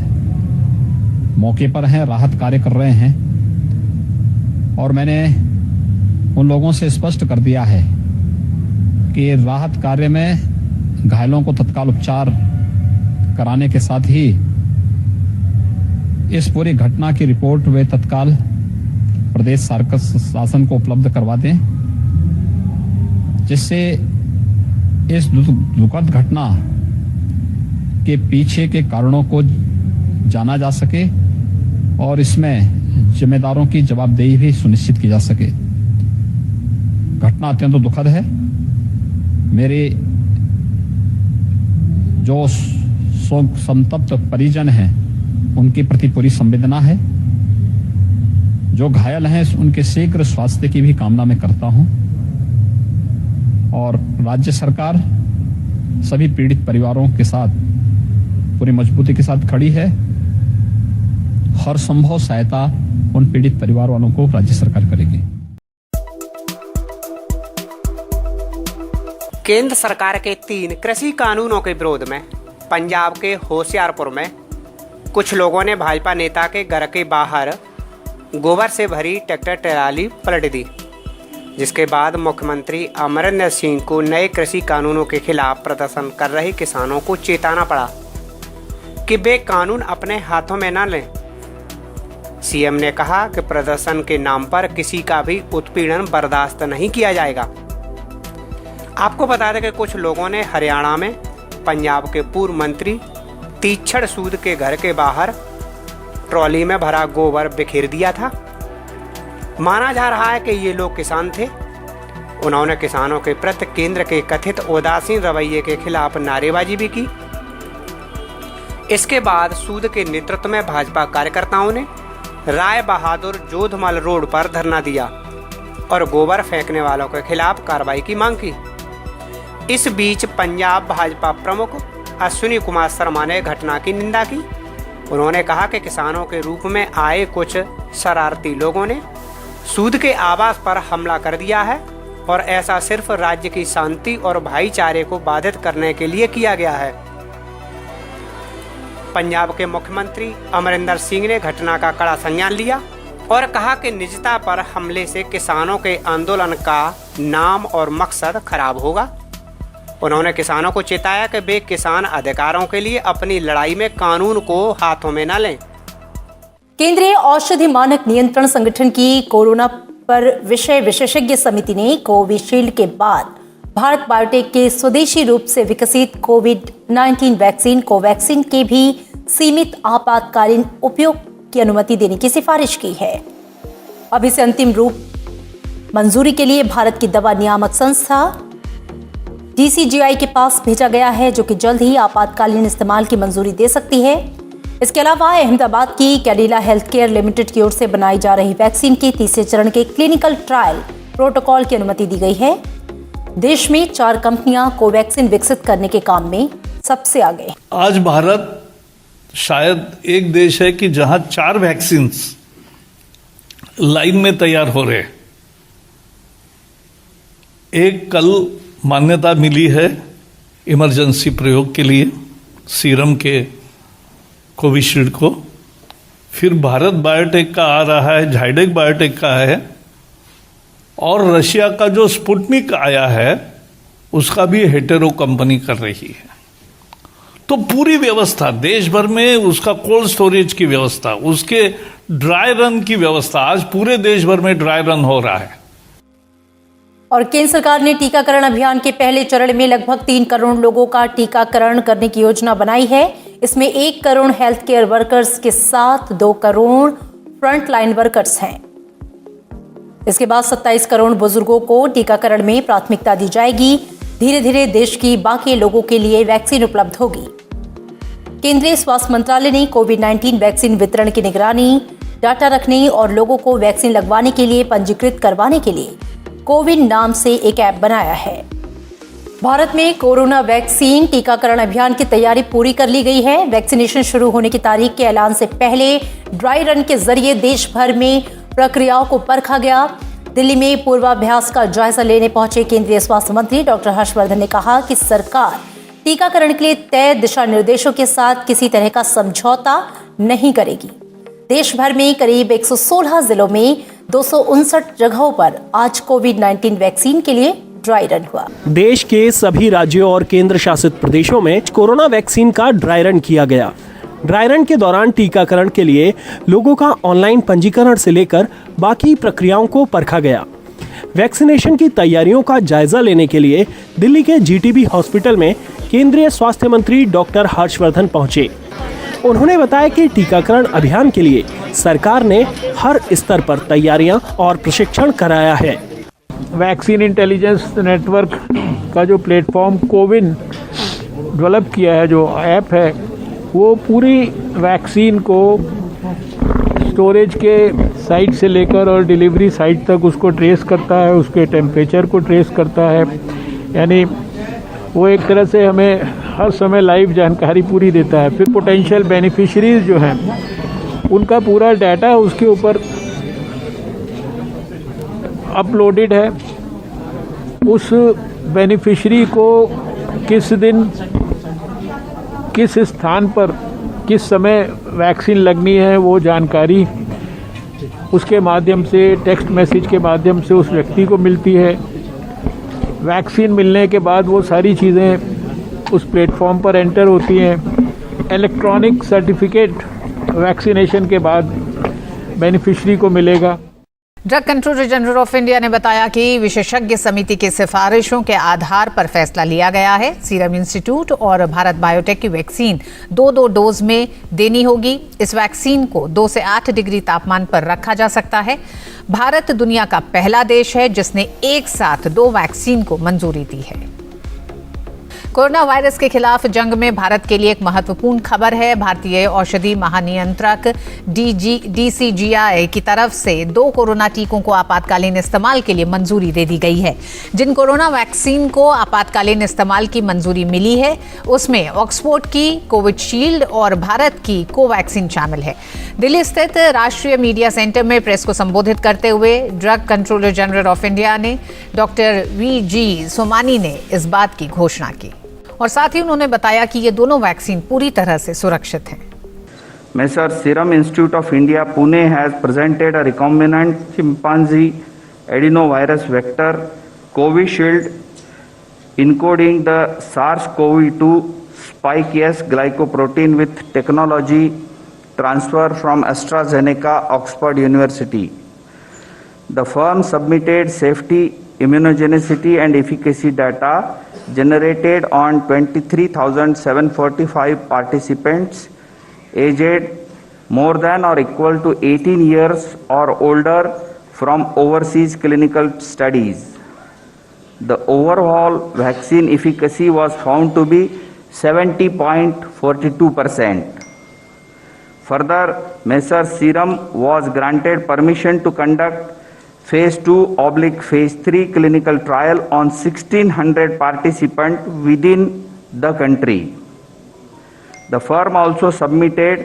Speaker 14: मौके पर हैं, राहत कार्य कर रहे हैं और मैंने उन लोगों से स्पष्ट कर दिया है कि राहत कार्य में घायलों को तत्काल उपचार कराने के साथ ही इस पूरी घटना की रिपोर्ट वे तत्काल प्रदेश शासन को उपलब्ध करवा दें, जिससे इस दुखद घटना के पीछे के कारणों को जाना जा सके और इसमें जिम्मेदारों की जवाबदेही भी सुनिश्चित की जा सके। घटना अत्यंत दुखद है। मेरे जो संतप्त परिजन हैं उनके प्रति पूरी संवेदना है। जो घायल हैं उनके शीघ्र स्वास्थ्य की भी कामना मैं करता हूं और राज्य सरकार सभी पीड़ित परिवारों के साथ पूरी मजबूती के साथ खड़ी है। हर संभव सहायता उन पीड़ित परिवार वालों को राज्य सरकार करेगी।
Speaker 1: केंद्र सरकार के 3 कृषि कानूनों के विरोध में पंजाब के होशियारपुर में कुछ लोगों ने भाजपा नेता के घर के बाहर गोबर से भरी ट्रैक्टर ट्राली पलट दी, जिसके बाद मुख्यमंत्री अमरिंदर सिंह को नए कृषि कानूनों के खिलाफ प्रदर्शन कर रहे किसानों को चेताना पड़ा कि वे कानून अपने हाथों में न लें। सीएम ने कहा कि प्रदर्शन के नाम पर किसी का भी उत्पीड़न बर्दाश्त नहीं किया जाएगा। आपको बता दें कि कुछ लोगों ने हरियाणा में पंजाब के पूर्व मंत्री तीक्षण सूद के घर के बाहर ट्रॉली में भरा गोबर बिखेर दिया था। माना जा रहा है कि ये लोग किसान थे। उन्होंने किसानों के प्रति केंद्र के कथित उदासीन रवैये के खिलाफ नारेबाजी भी की। इसके बाद सूद के नेतृत्व में भाजपा कार्यकर्ताओं ने राय बहादुर जोधमल रोड पर धरना दिया और गोबर फेंकने वालों के खिलाफ कार्रवाई की मांग की। इस बीच पंजाब भाजपा प्रमुख अश्विनी कुमार शर्मा ने घटना की निंदा की। उन्होंने कहा कि किसानों के रूप में आए कुछ शरारती लोगों ने सूद के आवास पर हमला कर दिया है और ऐसा सिर्फ राज्य की शांति और भाईचारे को बाधित करने के लिए किया गया है। पंजाब के मुख्यमंत्री अमरिंदर सिंह ने घटना का कड़ा संज्ञान लिया और कहा कि निजता पर हमले से किसानों के आंदोलन का नाम और मकसद खराब होगा। उन्होंने किसानों को चेताया कि वे किसान अधिकारों के लिए अपनी लड़ाई में कानून को हाथों में न लें।
Speaker 15: केंद्रीय औषधि मानक नियंत्रण संगठन की कोरोना पर विषय विशेषज्ञ समिति ने कोविशील्ड के बाद भारत बायोटेक के स्वदेशी रूप से विकसित कोविड-19 वैक्सीन कोवैक्सीन के भी सीमित आपातकालीन उपयोग की अनुमति देने की सिफारिश की है। अब इसे अंतिम रूप मंजूरी के लिए भारत की दवा नियामक संस्था DCGI के पास भेजा गया है, जो कि जल्द ही आपातकालीन इस्तेमाल की मंजूरी दे सकती है। इसके अलावा अहमदाबाद की कैडिला हेल्थ केयर लिमिटेड की ओर से बनाई जा रही वैक्सीन के तीसरे चरण के क्लिनिकल ट्रायल प्रोटोकॉल की अनुमति दी गई है। देश में 4 कंपनियां कोवैक्सीन विकसित करने के काम में सबसे आगे।
Speaker 16: आज भारत शायद एक देश है कि जहां 4 वैक्सीन्स लाइन में तैयार हो रहे। एक कल मान्यता मिली है इमरजेंसी प्रयोग के लिए सीरम के कोविशील्ड को, फिर भारत बायोटेक का आ रहा है, झाइडेक बायोटेक का है, और रशिया का जो स्पुतनिक आया है उसका भी हेटेरो कंपनी कर रही है। तो पूरी व्यवस्था देश भर में, उसका कोल्ड स्टोरेज की व्यवस्था, उसके ड्राई रन की व्यवस्था, आज पूरे देश भर में ड्राई रन हो रहा है।
Speaker 15: और केंद्र सरकार ने टीकाकरण अभियान के पहले चरण में लगभग 3 करोड़ लोगों का टीकाकरण करने की योजना बनाई है। इसमें 1 करोड़ हेल्थ केयर वर्कर्स के साथ 2 करोड़ फ्रंट लाइन वर्कर्स हैं। इसके बाद 27 करोड़ बुजुर्गों को टीकाकरण में प्राथमिकता दी जाएगी। धीरे धीरे देश की बाकी लोगों के लिए वैक्सीन उपलब्ध होगी। केंद्रीय स्वास्थ्य मंत्रालय ने कोविड-19 वैक्सीन वितरण की निगरानी, डाटा रखने और लोगों को वैक्सीन लगवाने के लिए पंजीकृत करवाने के लिए कोविन नाम से एक ऐप बनाया है। भारत में कोरोना वैक्सीन टीकाकरण अभियान की तैयारी पूरी कर ली गई है। वैक्सीनेशन शुरू होने की तारीख के ऐलान से पहले ड्राई रन के जरिए देश भर में प्रक्रियाओं को परखा गया। दिल्ली में पूर्वाभ्यास का जायजा लेने पहुंचे केंद्रीय स्वास्थ्य मंत्री डॉक्टर हर्षवर्धन ने कहा कि सरकार टीकाकरण के लिए तय दिशा निर्देशों के साथ किसी तरह का समझौता नहीं करेगी। देश भर में करीब 116 जिलों में 259 जगहों पर आज कोविड-19 वैक्सीन के लिए ड्राई रन हुआ।
Speaker 17: देश के सभी राज्यों और केंद्र शासित प्रदेशों में कोरोना वैक्सीन का ड्राई रन किया गया। ड्राई रन के दौरान टीकाकरण के लिए लोगों का ऑनलाइन पंजीकरण से लेकर बाकी प्रक्रियाओं को परखा गया। वैक्सीनेशन की तैयारियों का जायजा लेने के लिए दिल्ली के GTB हॉस्पिटल में केंद्रीय स्वास्थ्य मंत्री डॉक्टर हर्षवर्धन पहुंचे। उन्होंने बताया कि टीकाकरण अभियान के लिए सरकार ने हर स्तर पर तैयारियां और प्रशिक्षण कराया है।
Speaker 3: वैक्सीन इंटेलिजेंस नेटवर्क का जो प्लेटफॉर्म कोविन डेवलप किया है, जो ऐप है, वो पूरी वैक्सीन को स्टोरेज के साइट से लेकर और डिलीवरी साइट तक उसको ट्रेस करता है, उसके टेम्परेचर को ट्रेस करता है, यानी वो एक तरह से हमें हर समय लाइव जानकारी पूरी देता है। फिर पोटेंशियल बेनिफिशरीज जो हैं उनका पूरा डाटा उसके ऊपर अपलोडेड है। उस बेनिफिशरी को किस दिन किस स्थान पर किस समय वैक्सीन लगनी है वो जानकारी उसके माध्यम से, टेक्स्ट मैसेज के माध्यम से उस व्यक्ति को मिलती है। वैक्सीन मिलने के बाद वो सारी चीज़ें उस प्लेटफॉर्म पर एंटर होती हैं। इलेक्ट्रॉनिक सर्टिफिकेट वैक्सीनेशन के बाद बेनिफिशरी को मिलेगा।
Speaker 18: Drug controller general of India ने बताया कि विशेषज्ञ समिति की सिफारिशों के आधार पर फैसला लिया गया है। सीरम इंस्टीट्यूट और भारत बायोटेक की वैक्सीन 2-2 डोज में देनी होगी। इस वैक्सीन को 2 से 8 डिग्री तापमान पर रखा जा सकता है। भारत दुनिया का पहला देश है जिसने एक साथ 2 वैक्सीन को मंजूरी दी है। कोरोना वायरस के खिलाफ जंग में भारत के लिए एक महत्वपूर्ण खबर है। भारतीय औषधि महानियंत्रक DCGI की तरफ से 2 कोरोना टीकों को आपातकालीन इस्तेमाल के लिए मंजूरी दे दी गई है। जिन कोरोना वैक्सीन को आपातकालीन इस्तेमाल की मंजूरी मिली है उसमें ऑक्सफोर्ड की कोविशील्ड और भारत की कोवैक्सीन शामिल है। दिल्ली स्थित राष्ट्रीय मीडिया सेंटर में प्रेस को संबोधित करते हुए drug controller general of India ने डॉक्टर VG सोमानी ने इस बात की घोषणा की और साथ ही उन्होंने बताया कि ये दोनों वैक्सीन पूरी तरह से सुरक्षित हैं।
Speaker 2: Messrs. Serum Institute of India, Pune has presented a recombinant chimpanzee adenovirus vector, Covishield, encoding the SARS-CoV-2 spike S glycoprotein with technology transfer from AstraZeneca, Oxford University. The firm submitted safety, immunogenicity and efficacy data generated on 23,745 participants aged more than or equal to 18 years or older from overseas clinical studies. The overall vaccine efficacy was found to be 70.42%. Further, Messrs. Serum was granted permission to conduct Phase 2/Phase 3 clinical trial on 1,600 participants within the country. The firm also submitted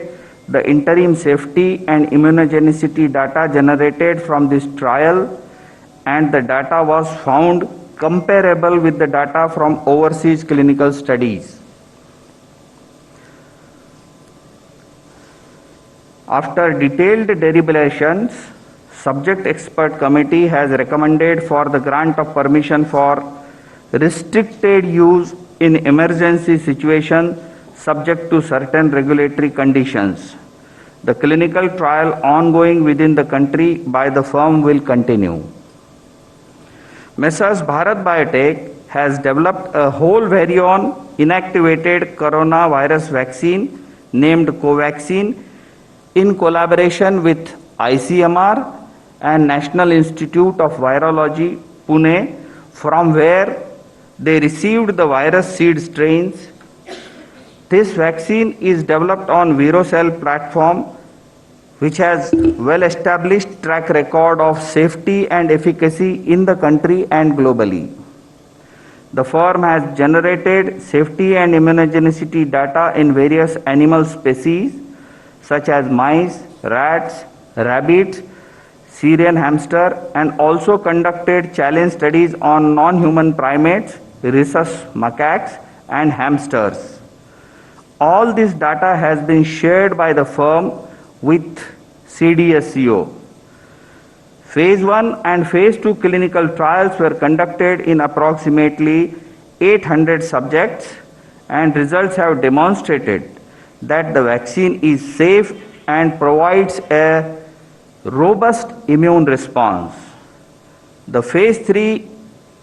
Speaker 2: the interim safety and immunogenicity data generated from this trial, and the data was found comparable with the data from overseas clinical studies. After detailed deliberations, Subject Expert Committee has recommended for the grant of permission for restricted use in emergency situation subject to certain regulatory conditions. The clinical trial ongoing within the country by the firm will continue. Messrs. Bharat Biotech has developed a whole virion inactivated coronavirus vaccine named Covaxin in collaboration with ICMR and National Institute of Virology, Pune, from where they received the virus seed strains. This vaccine is developed on Virocell platform, which has well-established track record of safety and efficacy in the country and globally. The firm has generated safety and immunogenicity data in various animal species such as mice, rats, rabbits, Syrian hamster, and also conducted challenge studies on non-human primates, rhesus macaques, and hamsters. All this data has been shared by the firm with CDSCO. Phase 1 and Phase 2 clinical trials were conducted in approximately 800 subjects, and results have demonstrated that the vaccine is safe and provides a robust immune response. The Phase 3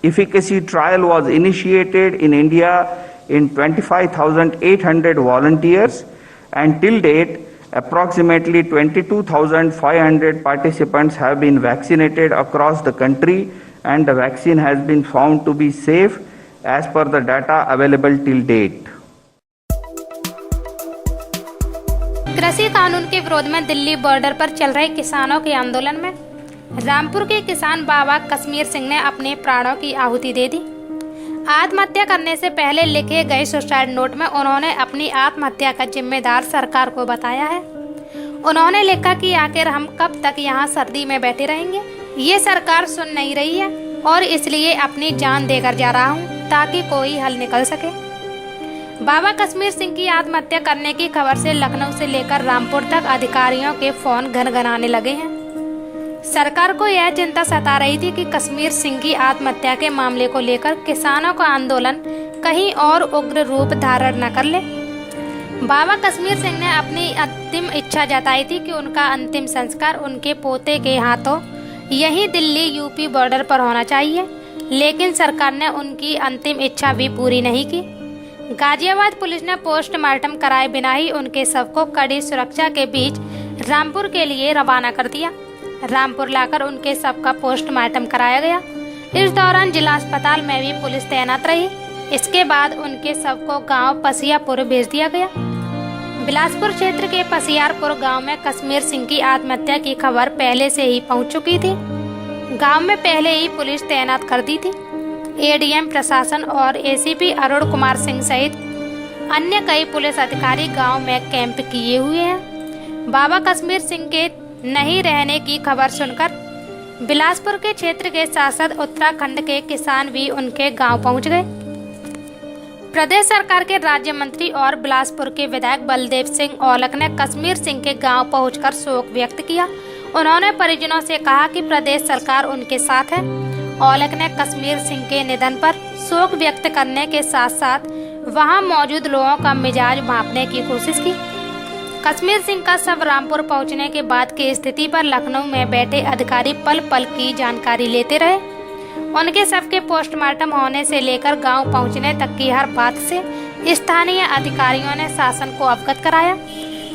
Speaker 2: efficacy trial was initiated in India in 25,800 volunteers, and till date, approximately 22,500 participants have been vaccinated across the country, and the vaccine has been found to be safe as per the data available till date.
Speaker 8: कृषि कानून के विरोध में Delhi border पर चल रहे किसानों के आंदोलन में रामपुर के किसान बाबा कश्मीर सिंह ने अपने प्राणों की आहुति दे दी। आत्महत्या करने से पहले लिखे गए सुसाइड नोट में उन्होंने अपनी आत्महत्या का जिम्मेदार सरकार को बताया है। उन्होंने लिखा कि आखिर हम कब तक यहाँ सर्दी में बैठे रहेंगे, ये सरकार सुन नहीं रही है और इसलिए अपनी जान देकर जा रहा हूँ ताकि कोई हल निकल सके। बाबा कश्मीर सिंह की आत्महत्या करने की खबर से लखनऊ से लेकर रामपुर तक अधिकारियों के फोन घनघनाने लगे हैं। सरकार को यह चिंता सता रही थी कि कश्मीर सिंह की आत्महत्या के मामले को लेकर किसानों का आंदोलन कहीं और उग्र रूप धारण न कर ले। बाबा कश्मीर सिंह ने अपनी अंतिम इच्छा जताई थी कि उनका अंतिम संस्कार उनके पोते के हाथों यही दिल्ली यूपी बॉर्डर पर होना चाहिए, लेकिन सरकार ने उनकी अंतिम इच्छा भी पूरी नहीं की। गाजियाबाद पुलिस ने पोस्टमार्टम कराए बिना ही उनके शव को कड़ी सुरक्षा के बीच रामपुर के लिए रवाना कर दिया। रामपुर लाकर उनके शव का पोस्टमार्टम कराया गया। इस दौरान जिला अस्पताल में भी पुलिस तैनात रही। इसके बाद उनके शव को गांव पसियापुर भेज दिया गया। बिलासपुर क्षेत्र के पसियारपुर गांव में कश्मीर सिंह की आत्महत्या की खबर पहले से ही पहुंच चुकी थी। गांव में पहले ही पुलिस तैनात कर दी थी। एडीएम प्रशासन और एसीपी अरुण कुमार सिंह सहित अन्य कई पुलिस अधिकारी गांव में कैंप किए हुए हैं। बाबा कश्मीर सिंह के नहीं रहने की खबर सुनकर बिलासपुर के क्षेत्र के सांसद उत्तराखंड के किसान भी उनके गांव पहुंच गए। प्रदेश सरकार के राज्य मंत्री और बिलासपुर के विधायक बलदेव सिंह औलख ने कश्मीर सिंह के गांव पहुंचकर शोक व्यक्त किया। उन्होंने परिजनों से कहा कि प्रदेश सरकार उनके साथ है। औलख ने कश्मीर सिंह के निधन पर शोक व्यक्त करने के साथ साथ वहां मौजूद लोगों का मिजाज भांपने की कोशिश की। कश्मीर सिंह का शव रामपुर पहुंचने के बाद की स्थिति पर लखनऊ में बैठे अधिकारी पल पल की जानकारी लेते रहे। उनके शव के पोस्टमार्टम होने से लेकर गांव पहुंचने तक की हर बात से स्थानीय अधिकारियों ने शासन को अवगत कराया।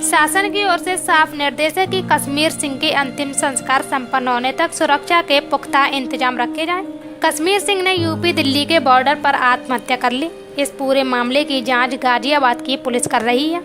Speaker 8: शासन की ओर से साफ निर्देश है कि कश्मीर सिंह के अंतिम संस्कार संपन्न होने तक सुरक्षा के पुख्ता इंतजाम रखे जाएं। कश्मीर सिंह ने यूपी दिल्ली के बॉर्डर पर आत्महत्या कर ली। इस पूरे मामले की जांच गाजियाबाद की पुलिस कर रही है।